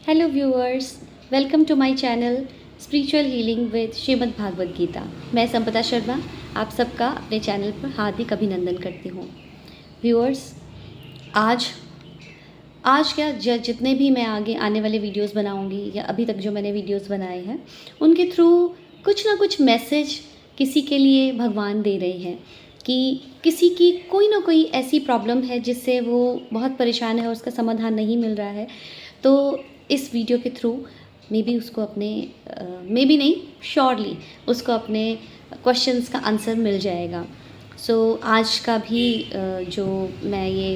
Hello viewers, welcome to my channel spiritual healing with Shrimad Bhagavad Gita. मैं संपदा शर्मा आप सबका अपने चैनल पर हार्दिक अभिनंदन करती हूँ। व्यूअर्स, आज आज क्या जितने भी मैं आगे आने वाले वीडियोस बनाऊंगी या अभी तक जो मैंने वीडियोस बनाए हैं उनके थ्रू कुछ ना कुछ मैसेज किसी के लिए भगवान दे रहे हैं कि किसी की कोई ना कोई ऐसी प्रॉब्लम है जिससे वो बहुत परेशान है और उसका समाधान नहीं मिल रहा है। तो इस वीडियो के थ्रू मे बी उसको अपने मे बी नहीं, श्योरली उसको अपने क्वेश्चंस का आंसर मिल जाएगा। सो आज का भी जो मैं ये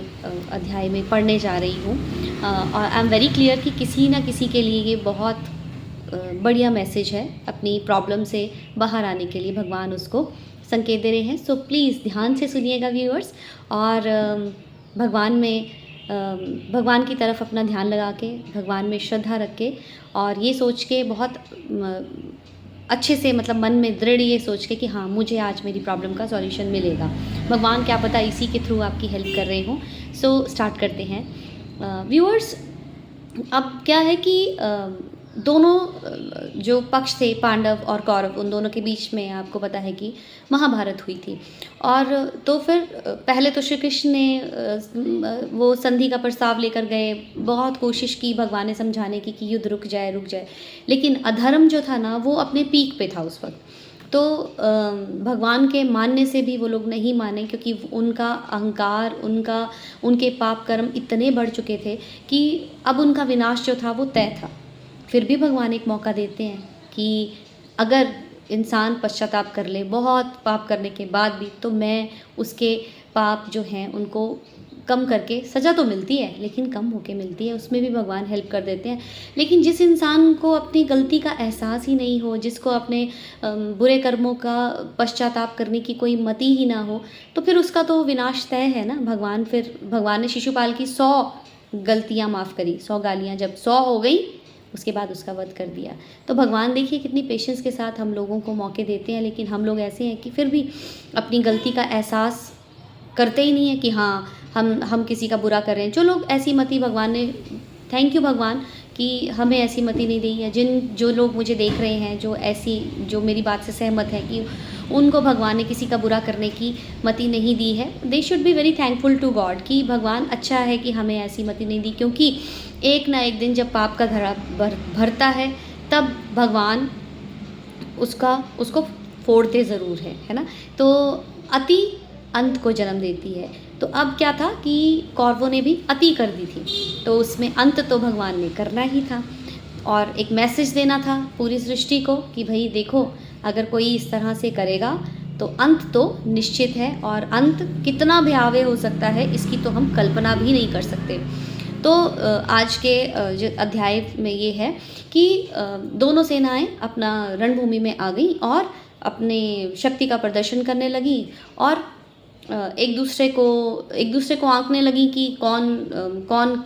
अध्याय में पढ़ने जा रही हूँ और आई एम वेरी क्लियर कि किसी ना किसी के लिए ये बहुत बढ़िया मैसेज है। अपनी प्रॉब्लम से बाहर आने के लिए भगवान उसको संकेत दे रहे हैं। सो प्लीज़ ध्यान से सुनिएगा व्यूअर्स, और भगवान की तरफ अपना ध्यान लगा के, भगवान में श्रद्धा रख के और ये सोच के बहुत अच्छे से, मतलब मन में दृढ़ ये सोच के कि हाँ, मुझे आज मेरी प्रॉब्लम का सॉल्यूशन मिलेगा। भगवान क्या पता इसी के थ्रू आपकी हेल्प कर रहे हों। सो स्टार्ट करते हैं व्यूअर्स। अब क्या है कि दोनों जो पक्ष थे, पांडव और कौरव, उन दोनों के बीच में आपको पता है कि महाभारत हुई थी। और तो फिर पहले तो श्री कृष्ण ने वो संधि का प्रस्ताव लेकर गए, बहुत कोशिश की भगवान ने समझाने की कि युद्ध रुक जाए, लेकिन अधर्म जो था ना वो अपने पीक पे था उस वक्त। तो भगवान के मानने से भी वो लोग नहीं माने, क्योंकि उनका अहंकार, उनके पाप कर्म इतने बढ़ चुके थे कि अब उनका विनाश जो था वो तय था। फिर भी भगवान एक मौका देते हैं कि अगर इंसान पश्चाताप कर ले बहुत पाप करने के बाद भी, तो मैं उसके पाप जो हैं उनको कम करके, सज़ा तो मिलती है लेकिन कम होके मिलती है, उसमें भी भगवान हेल्प कर देते हैं। लेकिन जिस इंसान को अपनी गलती का एहसास ही नहीं हो, जिसको अपने बुरे कर्मों का पश्चाताप करने की कोई मति ही ना हो, तो फिर उसका तो विनाश तय है ना। भगवान ने शिशुपाल की 100 गलतियाँ माफ़ करी, 100 गालियाँ जब 100 हो गई उसके बाद उसका वध कर दिया। तो भगवान देखिए कितनी पेशेंस के साथ हम लोगों को मौके देते हैं, लेकिन हम लोग ऐसे हैं कि फिर भी अपनी गलती का एहसास करते ही नहीं है कि हाँ, हम किसी का बुरा कर रहे हैं। जो लोग ऐसी मति, भगवान ने, थैंक यू भगवान कि हमें ऐसी मति नहीं दी है। जो लोग मुझे देख रहे हैं, जो मेरी बात से सहमत है कि उनको भगवान ने किसी का बुरा करने की मति नहीं दी है, they should be very thankful to God कि भगवान अच्छा है कि हमें ऐसी मति नहीं दी। क्योंकि एक ना एक दिन जब पाप का घड़ा भरता है तब भगवान उसको फोड़ते ज़रूर है ना। तो अति अंत को जन्म देती है। तो अब क्या था कि कौरवों ने भी अति कर दी थी, तो उसमें अंत तो भगवान ने करना ही था और एक मैसेज देना था पूरी सृष्टि को कि भाई देखो, अगर कोई इस तरह से करेगा तो अंत तो निश्चित है, और अंत कितना भयावह हो सकता है इसकी तो हम कल्पना भी नहीं कर सकते। तो आज के जो अध्याय में ये है कि दोनों सेनाएं अपना रणभूमि में आ गई और अपने शक्ति का प्रदर्शन करने लगी और एक दूसरे को आंकने लगी कि कौन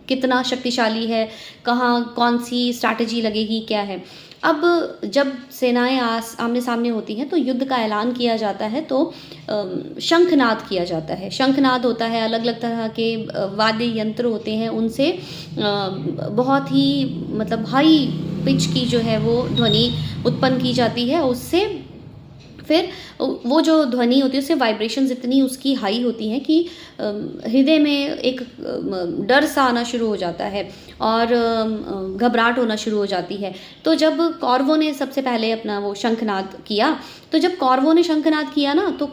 कितना शक्तिशाली है, कहाँ कौन सी स्ट्रैटेजी लगेगी, क्या है। अब जब सेनाएं आमने सामने होती हैं तो युद्ध का ऐलान किया जाता है, तो शंखनाद किया जाता है। शंखनाद होता है, अलग अलग तरह के वाद्य यंत्र होते हैं, उनसे बहुत ही मतलब हाई पिच की जो है वो ध्वनि उत्पन्न की जाती है। उससे फिर वो जो ध्वनि होती है उससे वाइब्रेशंस इतनी उसकी हाई होती हैं कि हृदय में एक डर सा आना शुरू हो जाता है और घबराहट होना शुरू हो जाती है। तो जब कौरवों ने सबसे पहले अपना वो शंखनाद किया, तो जब कौरवों ने शंखनाद किया ना, तो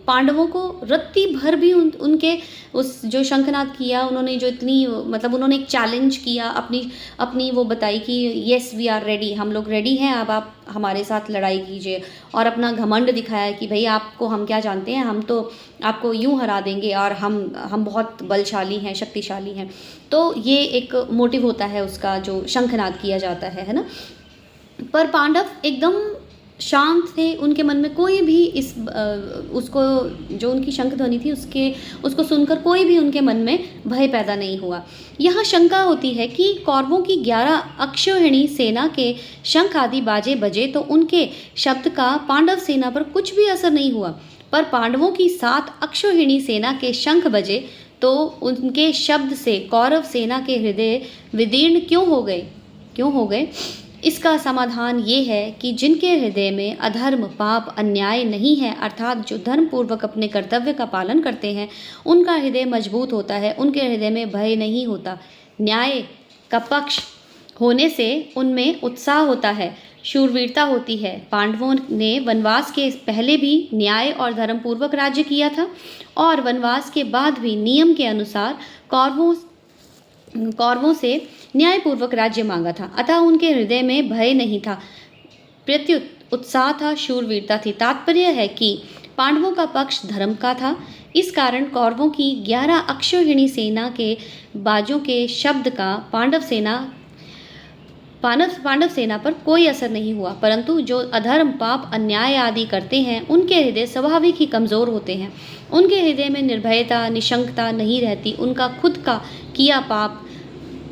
पांडवों को रत्ती भर भी उनके उस जो शंखनाद किया, उन्होंने जो इतनी, मतलब उन्होंने एक चैलेंज किया, अपनी वो बताई कि येस वी आर रेडी, हम लोग रेडी हैं, अब आप हमारे साथ लड़ाई कीजिए। और अपना घमंड दिखाया कि भाई आपको हम क्या जानते हैं, हम तो आपको यूं हरा देंगे और हम बहुत बलशाली हैं, शक्तिशाली हैं। तो ये एक मोटिव होता है उसका, जो शंखनाद किया जाता है ना। पर पांडव एकदम शांत थे, उनके मन में कोई भी उसको, जो उनकी शंख ध्वनि थी उसको सुनकर कोई भी उनके मन में भय पैदा नहीं हुआ। यहाँ शंका होती है कि कौरवों की 11 अक्षौहिणी सेना के शंख आदि बाजे बजे तो उनके शब्द का पांडव सेना पर कुछ भी असर नहीं हुआ, पर पांडवों की 7 अक्षौहिणी सेना के शंख बजे तो उनके शब्द से कौरव सेना के हृदय विदीर्ण क्यों हो गए? इसका समाधान ये है कि जिनके हृदय में अधर्म, पाप, अन्याय नहीं है, अर्थात जो धर्मपूर्वक अपने कर्तव्य का पालन करते हैं, उनका हृदय मजबूत होता है, उनके हृदय में भय नहीं होता। न्याय का पक्ष होने से उनमें उत्साह होता है, शूरवीरता होती है। पांडवों ने वनवास के पहले भी न्याय और धर्मपूर्वक राज्य किया था और वनवास के बाद भी नियम के अनुसार कौरवों से न्यायपूर्वक राज्य मांगा था। अतः उनके हृदय में भय नहीं था, प्रत्युत उत्साह था, शूरवीरता थी। तात्पर्य है कि पांडवों का पक्ष धर्म का था। इस कारण कौरवों की 11 अक्षौहिणी सेना के बाजों के शब्द का पांडव सेना पर कोई असर नहीं हुआ, परंतु जो अधर्म, पाप, अन्याय आदि करते हैं, उनके हृदय स्वाभाविक ही कमज़ोर होते हैं। उनके हृदय में निर्भयता, निशंकता नहीं रहती। उनका खुद का किया पाप,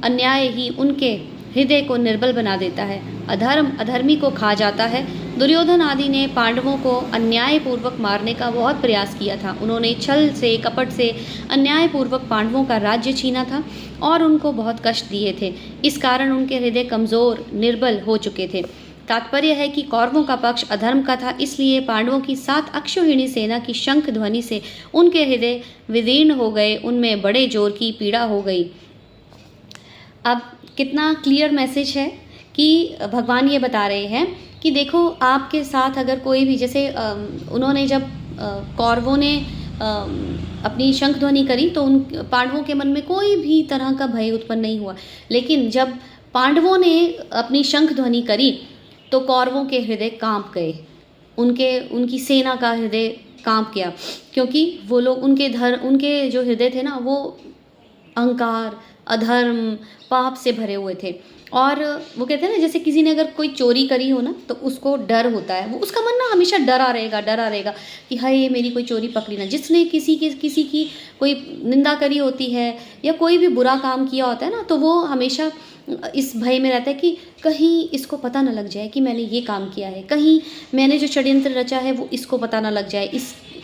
अन्याय ही उनके हृदय को निर्बल बना देता है। अधर्मी को खा जाता है। दुर्योधन आदि ने पांडवों को अन्यायपूर्वक मारने का बहुत प्रयास किया था। उन्होंने छल से, कपट से अन्यायपूर्वक पांडवों का राज्य छीना था और उनको बहुत कष्ट दिए थे। इस कारण उनके हृदय कमज़ोर, निर्बल हो चुके थे। तात्पर्य है कि कौरवों का पक्ष अधर्म का था, इसलिए पांडवों की 7 अक्षौहिणी सेना की शंख ध्वनि से उनके हृदय विदीर्ण हो गए, उनमें बड़े जोर की पीड़ा हो गई। अब कितना क्लियर मैसेज है कि भगवान ये बता रहे हैं कि देखो, आपके साथ अगर कोई भी, जैसे उन्होंने जब कौरवों ने अपनी शंख ध्वनि करी तो उन पांडवों के मन में कोई भी तरह का भय उत्पन्न नहीं हुआ। लेकिन जब पांडवों ने अपनी शंख ध्वनि करी तो कौरवों के हृदय कांप गए, उनकी सेना का हृदय कांप गया, क्योंकि वो लोग उनके जो हृदय थे ना, वो अहंकार, अधर्म, पाप से भरे हुए थे। और वो कहते हैं ना, जैसे किसी ने अगर कोई चोरी करी हो ना, तो उसको डर होता है, वो उसका मन ना हमेशा डरा रहेगा कि हाय मेरी कोई चोरी पकड़ी ना। जिसने किसी की कोई निंदा करी होती है या कोई भी बुरा काम किया होता है ना, तो वो हमेशा इस भय में रहता है कि कहीं इसको पता ना लग जाए कि मैंने ये काम किया है, कहीं मैंने जो षड्यंत्र रचा है वो इसको पता ना लग जाए,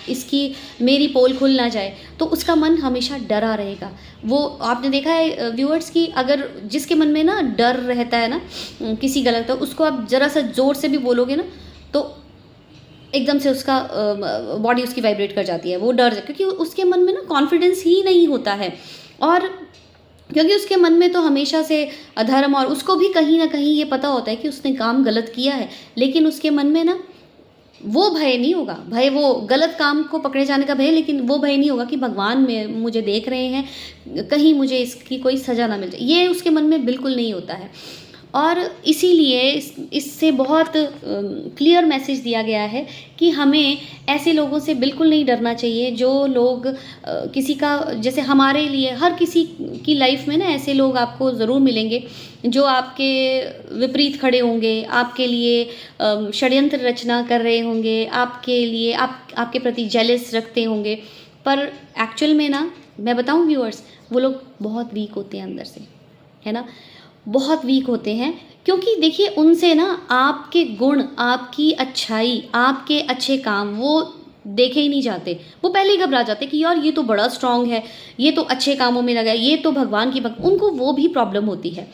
इसकी मेरी पोल खुल ना जाए, तो उसका मन हमेशा डरा रहेगा। वो आपने देखा है व्यूअर्स कि अगर जिसके मन में ना डर रहता है ना किसी गलत, तो उसको आप ज़रा सा ज़ोर से भी बोलोगे ना तो एकदम से उसका बॉडी उसकी वाइब्रेट कर जाती है, वो डर जाए, क्योंकि उसके मन में ना कॉन्फिडेंस ही नहीं होता है। और क्योंकि उसके मन में तो हमेशा से अधर्म, और उसको भी कहीं ना कहीं ये पता होता है कि उसने काम गलत किया है, लेकिन उसके मन में ना वो भय नहीं होगा। भय वो गलत काम को पकड़े जाने का भय, लेकिन वो भय नहीं होगा कि भगवान में मुझे देख रहे हैं, कहीं मुझे इसकी कोई सज़ा ना मिल जाए, ये उसके मन में बिल्कुल नहीं होता है। और इसीलिए इससे बहुत क्लियर मैसेज दिया गया है कि हमें ऐसे लोगों से बिल्कुल नहीं डरना चाहिए, जो लोग किसी का, जैसे हमारे लिए हर किसी की लाइफ में ना ऐसे लोग आपको ज़रूर मिलेंगे जो आपके विपरीत खड़े होंगे, आपके लिए षड्यंत्र रचना कर रहे होंगे, आपके लिए आपके प्रति जेलस रखते होंगे। पर एक्चुअल में ना, मैं बताऊं व्यूअर्स, वो लोग बहुत वीक होते हैं अंदर से, है ना, बहुत वीक होते हैं। क्योंकि देखिए, उनसे ना आपके गुण, आपकी अच्छाई, आपके अच्छे काम वो देखे ही नहीं जाते। वो पहले ही घबरा जाते कि यार ये तो बड़ा स्ट्रांग है, ये तो अच्छे कामों में लगा है, ये तो भगवान की भक्त, उनको वो भी प्रॉब्लम होती है।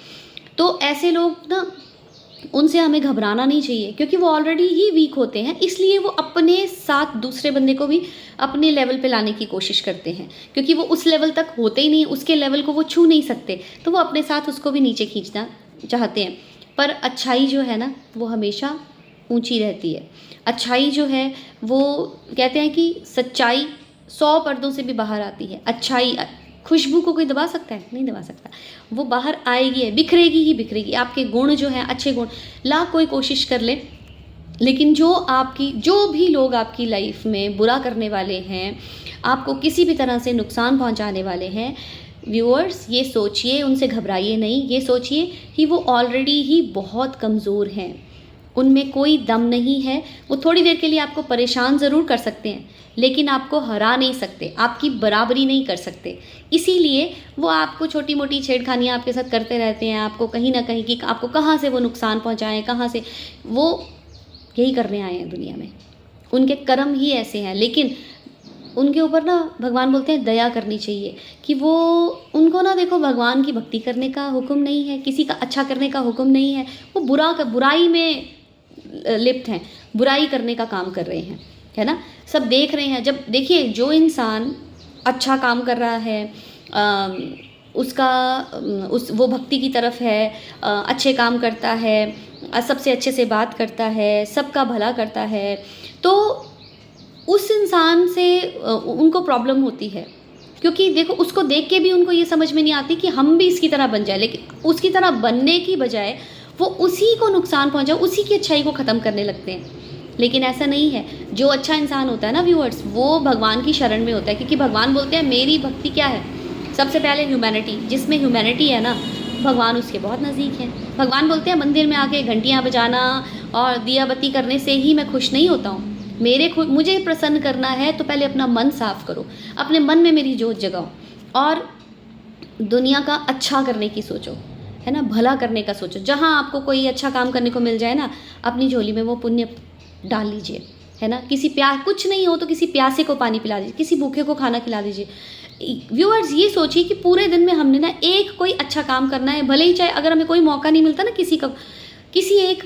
तो ऐसे लोग ना, उनसे हमें घबराना नहीं चाहिए, क्योंकि वो ऑलरेडी ही वीक होते हैं। इसलिए वो अपने साथ दूसरे बंदे को भी अपने लेवल पे लाने की कोशिश करते हैं, क्योंकि वो उस लेवल तक होते ही नहीं, उसके लेवल को वो छू नहीं सकते, तो वो अपने साथ उसको भी नीचे खींचना चाहते हैं। पर अच्छाई जो है ना, वो हमेशा ऊंची रहती है। अच्छाई जो है, वो कहते हैं कि सच्चाई 100 पर्दों से भी बाहर आती है। अच्छाई, खुशबू को कोई दबा सकता है? नहीं दबा सकता। वो बाहर आएगी, बिखरेगी ही बिखरेगी। आपके गुण जो हैं, अच्छे गुण, लाख कोई कोशिश कर ले, लेकिन जो भी लोग आपकी लाइफ में बुरा करने वाले हैं, आपको किसी भी तरह से नुकसान पहुंचाने वाले हैं, व्यूअर्स ये सोचिए, उनसे घबराइए नहीं। ये सोचिए कि वो ऑलरेडी ही बहुत कमज़ोर हैं, उनमें कोई दम नहीं है। वो थोड़ी देर के लिए आपको परेशान ज़रूर कर सकते हैं, लेकिन आपको हरा नहीं सकते, आपकी बराबरी नहीं कर सकते। इसीलिए वो आपको छोटी मोटी छेड़खानियाँ आपके साथ करते रहते हैं, आपको कहीं ना कहीं कि आपको कहाँ से वो नुकसान पहुँचाएँ, कहाँ से वो यही करने आए हैं दुनिया में। उनके कर्म ही ऐसे हैं। लेकिन उनके ऊपर ना भगवान बोलते हैं दया करनी चाहिए, कि वो उनको ना देखो भगवान की भक्ति करने का हुक्म नहीं है, किसी का अच्छा करने का हुक्म नहीं है, वो बुराई में लिप्त हैं, बुराई करने का काम कर रहे हैं, है ना। सब देख रहे हैं। जब देखिए जो इंसान अच्छा काम कर रहा है, उसका वो भक्ति की तरफ है, अच्छे काम करता है, सबसे अच्छे से बात करता है, सबका भला करता है, तो उस इंसान से उनको प्रॉब्लम होती है, क्योंकि देखो उसको देख के भी उनको ये समझ में नहीं आती कि हम भी इसकी तरह बन जाए, लेकिन उसकी तरह बनने की बजाय वो उसी को नुकसान पहुंचाए, उसी की अच्छाई को ख़त्म करने लगते हैं। लेकिन ऐसा नहीं है। जो अच्छा इंसान होता है ना व्यूअर्स, वो भगवान की शरण में होता है, क्योंकि भगवान बोलते हैं मेरी भक्ति क्या है, सबसे पहले ह्यूमैनिटी। जिसमें ह्यूमैनिटी है ना, भगवान उसके बहुत नज़दीक हैं। भगवान बोलते हैं मंदिर में आके घंटियाँ बजाना और दिया बत्ती करने से ही मैं खुश नहीं होता हूँ। मुझे प्रसन्न करना है तो पहले अपना मन साफ करो, अपने मन में मेरी जोत जगाओ और दुनिया का अच्छा करने की सोचो, है ना, भला करने का सोचो। जहाँ आपको कोई अच्छा काम करने को मिल जाए ना, अपनी झोली में वो पुण्य डाल लीजिए, है ना। कुछ नहीं हो तो किसी प्यासे को पानी पिला दीजिए, किसी भूखे को खाना खिला दीजिए। व्यूअर्स ये सोचिए कि पूरे दिन में हमने ना एक कोई अच्छा काम करना है, भले ही चाहे अगर हमें कोई मौका नहीं मिलता ना, किसी एक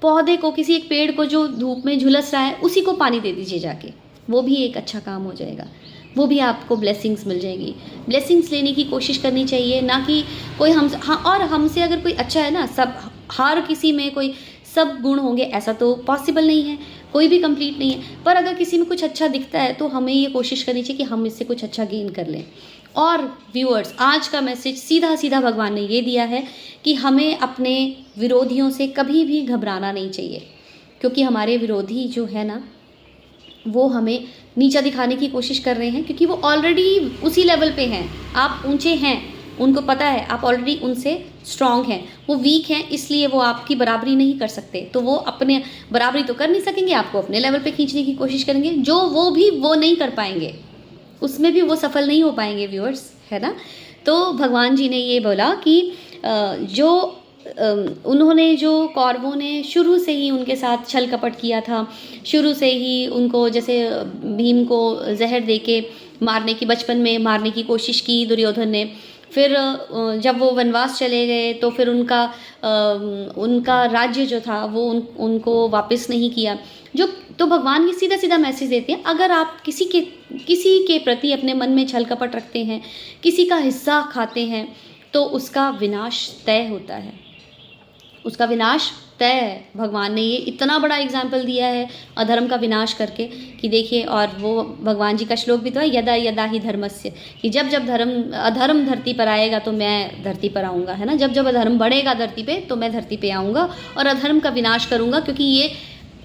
पौधे को, किसी एक पेड़ को जो धूप में झुलस रहा है, उसी को पानी दे दीजिए जाके, वो भी एक अच्छा काम हो जाएगा, वो भी आपको ब्लेसिंग्स मिल जाएगी। ब्लेसिंग्स लेने की कोशिश करनी चाहिए, ना कि कोई और हमसे अगर कोई अच्छा है ना, हर किसी में कोई सब गुण होंगे ऐसा तो पॉसिबल नहीं है, कोई भी कंप्लीट नहीं है। पर अगर किसी में कुछ अच्छा दिखता है तो हमें ये कोशिश करनी चाहिए कि हम इससे कुछ अच्छा गेन कर लें। और व्यूअर्स, आज का मैसेज सीधा सीधा भगवान ने ये दिया है कि हमें अपने विरोधियों से कभी भी घबराना नहीं चाहिए, क्योंकि हमारे विरोधी जो है ना, वो हमें नीचा दिखाने की कोशिश कर रहे हैं, क्योंकि वो ऑलरेडी उसी लेवल पे हैं। आप ऊंचे हैं, उनको पता है आप ऑलरेडी उनसे स्ट्रांग हैं, वो वीक हैं, इसलिए वो आपकी बराबरी नहीं कर सकते। तो वो अपने बराबरी तो कर नहीं सकेंगे, आपको अपने लेवल पे खींचने की कोशिश करेंगे, जो वो नहीं कर पाएंगे, उसमें भी वो सफल नहीं हो पाएंगे व्यूअर्स, है ना। तो भगवान जी ने ये बोला कि उन्होंने जो कौरवों ने शुरू से ही उनके साथ छल कपट किया था, शुरू से ही उनको, जैसे भीम को जहर देके बचपन में मारने की कोशिश की दुर्योधन ने, फिर जब वो वनवास चले गए तो फिर उनका राज्य जो था वो उनको वापस नहीं किया। तो भगवान ये सीधा सीधा मैसेज देते हैं, अगर आप किसी के प्रति अपने मन में छल कपट रखते हैं, किसी का हिस्सा खाते हैं, तो उसका विनाश तय होता है, उसका विनाश तय है। भगवान ने ये इतना बड़ा एग्जाम्पल दिया है अधर्म का विनाश करके, कि देखिए, और वो भगवान जी का श्लोक भी तो है, यदा यदा ही धर्मस्य, कि जब जब अधर्म धरती पर आएगा तो मैं धरती पर आऊँगा, है ना। जब जब अधर्म बढ़ेगा धरती पे तो मैं धरती पे आऊँगा और अधर्म का विनाश करूँगा, क्योंकि ये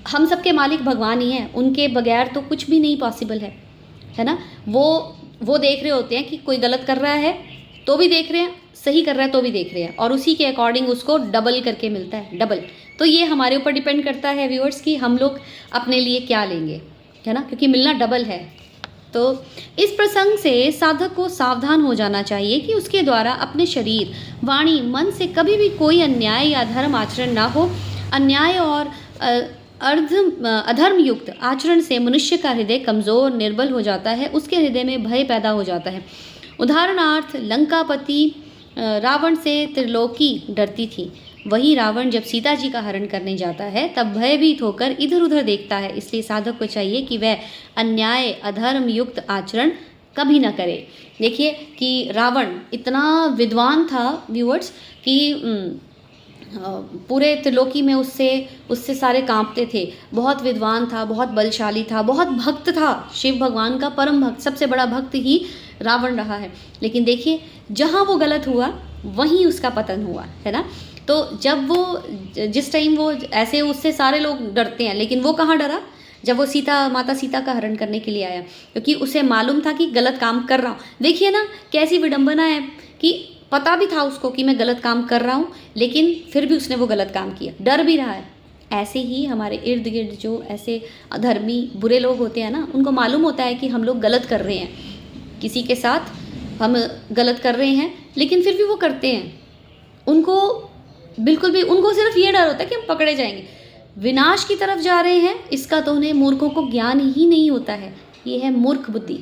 हम सबके मालिक भगवान ही हैं, उनके बगैर तो कुछ भी नहीं पॉसिबल है ना। वो देख रहे होते हैं कि कोई गलत कर रहा है तो भी देख रहे हैं, सही कर रहा है तो भी देख रहे हैं, और उसी के अकॉर्डिंग उसको डबल करके मिलता है, डबल। तो ये हमारे ऊपर डिपेंड करता है व्यूअर्स कि हम लोग अपने लिए क्या लेंगे, है ना, क्योंकि मिलना डबल है। तो इस प्रसंग से साधक को सावधान हो जाना चाहिए कि उसके द्वारा अपने शरीर, वाणी, मन से कभी भी कोई अन्याय या अधर्म आचरण ना हो। अन्याय और अधर्म युक्त आचरण से मनुष्य का हृदय कमज़ोर, निर्बल हो जाता है, उसके हृदय में भय पैदा हो जाता है। उदाहरणार्थ, लंकापति रावण से त्रिलोकी डरती थी। वही रावण जब सीता जी का हरण करने जाता है तब भयभीत होकर इधर उधर देखता है। इसलिए साधक को चाहिए कि वह अन्याय, अधर्म युक्त आचरण कभी न करे। देखिए कि रावण इतना विद्वान था व्यूअर्स कि पूरे त्रिलोकी में उससे सारे कांपते थे। बहुत विद्वान था, बहुत बलशाली था, बहुत भक्त था, शिव भगवान का परम भक्त, सबसे बड़ा भक्त ही रावण रहा है। लेकिन देखिए, जहाँ वो गलत हुआ वहीं उसका पतन हुआ, है ना। तो जब जिस टाइम वो ऐसे, उससे सारे लोग डरते हैं, लेकिन वो कहाँ डरा, जब वो माता सीता का हरण करने के लिए आया, क्योंकि उसे मालूम था कि गलत काम कर रहा हूँ। देखिए ना कैसी विडंबना है कि पता भी था उसको कि मैं गलत काम कर रहा हूँ, लेकिन फिर भी उसने वो गलत काम किया, डर भी रहा है। ऐसे ही हमारे इर्द गिर्द जो ऐसे अधर्मी बुरे लोग होते हैं ना, उनको मालूम होता है कि हम लोग गलत कर रहे हैं, किसी के साथ हम गलत कर रहे हैं, लेकिन फिर भी वो करते हैं। उनको सिर्फ ये डर होता है कि हम पकड़े जाएंगे, विनाश की तरफ जा रहे हैं, इसका तो उन्हें मूर्खों को ज्ञान ही नहीं होता है ये है मूर्ख बुद्धि,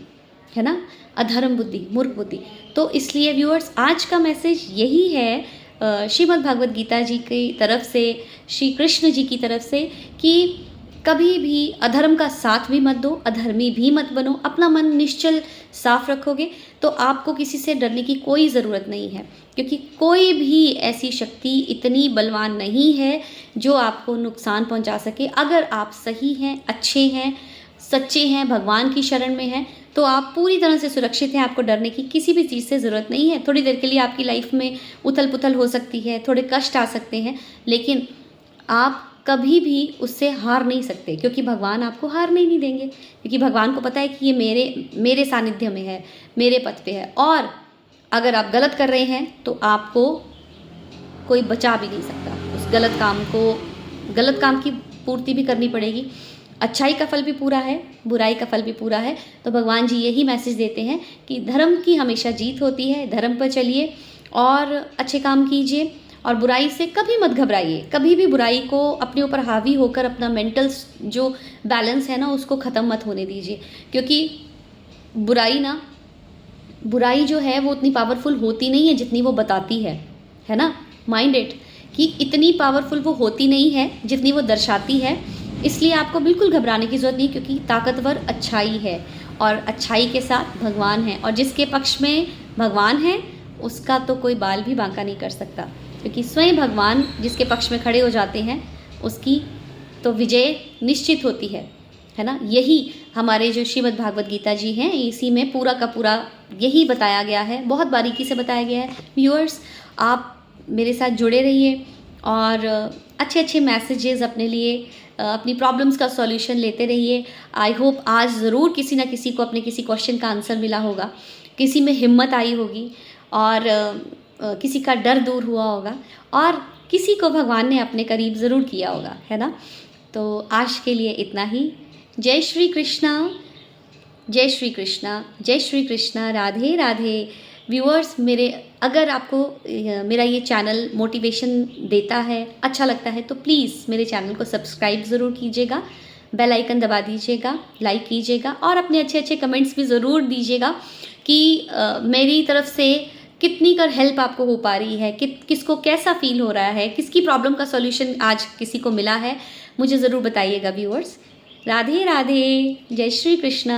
है ना, अधर्म बुद्धि, मूर्ख बुद्धि। तो इसलिए व्यूअर्स आज का मैसेज यही है श्रीमद् भागवत गीता जी की तरफ से, श्री कृष्ण जी की तरफ से, कि कभी भी अधर्म का साथ भी मत दो, अधर्मी भी मत बनो। अपना मन निश्चल साफ रखोगे तो आपको किसी से डरने की कोई ज़रूरत नहीं है, क्योंकि कोई भी ऐसी शक्ति इतनी बलवान नहीं है जो आपको नुकसान पहुंचा सके। अगर आप सही हैं, अच्छे हैं, सच्चे हैं, भगवान की शरण में हैं, तो आप पूरी तरह से सुरक्षित हैं। आपको डरने की किसी भी चीज़ से ज़रूरत नहीं है। थोड़ी देर के लिए आपकी लाइफ में उथल पुथल हो सकती है, थोड़े कष्ट आ सकते हैं, लेकिन आप कभी भी उससे हार नहीं सकते, क्योंकि भगवान आपको हारने नहीं देंगे। क्योंकि भगवान को पता है कि ये मेरे सानिध्य में है, मेरे पथ पे है, और अगर आप गलत कर रहे हैं तो आपको कोई बचा भी नहीं सकता। उस गलत काम की पूर्ति भी करनी पड़ेगी। अच्छाई का फल भी पूरा है, बुराई का फल भी पूरा है। तो भगवान जी यही मैसेज देते हैं कि धर्म की हमेशा जीत होती है, धर्म पर चलिए और अच्छे काम कीजिए, और बुराई से कभी मत घबराइए। कभी भी बुराई को अपने ऊपर हावी होकर अपना मेंटल जो बैलेंस है ना, उसको ख़त्म मत होने दीजिए। क्योंकि बुराई जो है वो उतनी पावरफुल होती नहीं है जितनी वो बताती है ना। माइंड इट कि इतनी पावरफुल वो होती नहीं है जितनी वो दर्शाती है। इसलिए आपको बिल्कुल घबराने की ज़रूरत नहीं, क्योंकि ताकतवर अच्छाई है और अच्छाई के साथ भगवान है, और जिसके पक्ष में भगवान है उसका तो कोई बाल भी बांका नहीं कर सकता, क्योंकि स्वयं भगवान जिसके पक्ष में खड़े हो जाते हैं उसकी तो विजय निश्चित होती है ना। यही हमारे जो श्रीमद् भागवत गीता जी हैं, इसी में पूरा का पूरा यही बताया गया है, बहुत बारीकी से बताया गया है। व्यूअर्स, आप मेरे साथ जुड़े रहिए और अच्छे अच्छे मैसेजेस अपने लिए, अपनी प्रॉब्लम्स का सॉल्यूशन लेते रहिए। आई होप आज ज़रूर किसी ना किसी को अपने किसी क्वेश्चन का आंसर मिला होगा, किसी में हिम्मत आई होगी, और किसी का डर दूर हुआ होगा, और किसी को भगवान ने अपने करीब ज़रूर किया होगा, है ना। तो आज के लिए इतना ही। जय श्री कृष्णा, जय श्री कृष्णा, जय श्री कृष्णा, राधे राधे। व्यूअर्स, अगर आपको मेरा ये चैनल मोटिवेशन देता है, अच्छा लगता है, तो प्लीज़ मेरे चैनल को सब्सक्राइब ज़रूर कीजिएगा, बेल आइकन दबा दीजिएगा, लाइक कीजिएगा, और अपने अच्छे अच्छे कमेंट्स भी ज़रूर दीजिएगा कि मेरी तरफ से कितनी कर हेल्प आपको हो पा रही है, किसको कैसा फील हो रहा है, किसकी प्रॉब्लम का सॉल्यूशन आज किसी को मिला है, मुझे ज़रूर बताइएगा व्यूअर्स। राधे राधे, जय श्री कृष्णा।